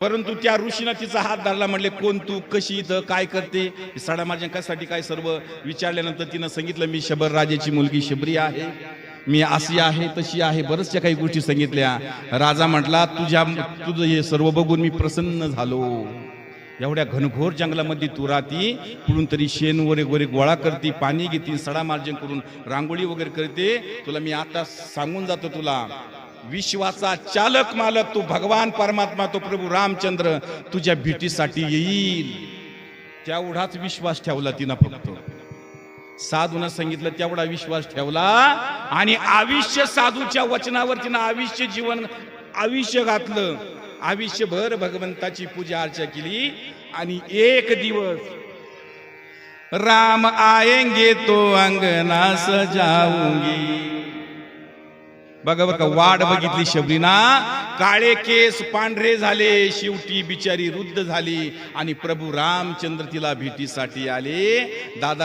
परंतु त्या ऋषीनं तिचा हात धरला, म्हणले कोण तू, कशी इथं काय करते, सडा माझ्यासाठी काय सर्व विचारल्यानंतर तिनं सांगितलं मी शबर राजाची मुलगी शबरी आहे, मी अशी आहे तशी आहे, बऱ्याचशा काही गोष्टी सांगितल्या. राजा म्हटला तुझं हे सर्व बघून मी प्रसन्न झालो. एवढ्या घनघोर जंगलामध्ये तू राहती, कुठून तरी शेण वगैरे गोळा करते, पाणी घेते, सडा मार्जन करून रांगोळी वगैरे करते. तुला मी आता सांगून जातो, तुला विश्वाचा चालक मालक तू भगवान परमात्मा तो प्रभू रामचंद्र तुझ्या भेटीसाठी येईल. तेवढाच विश्वास ठेवला तिनं, फक्त साधूनं सांगितलं तेवढा विश्वास ठेवला आणि आयुष्य साधूच्या वचनावर तिनं आयुष्य घातलं. आयुष्यभर भगवंताची पूजा अर्चा केली आणि एक दिवस राम आएंगे तो अंगना सजाऊंगी. बघा बघा वाट बघितली शबरीना, काळे केस पांढरे झाले, शेवटी बिचारी वृद्ध झाली आणि प्रभू रामचंद्र तिला भेटीसाठी आले. दादा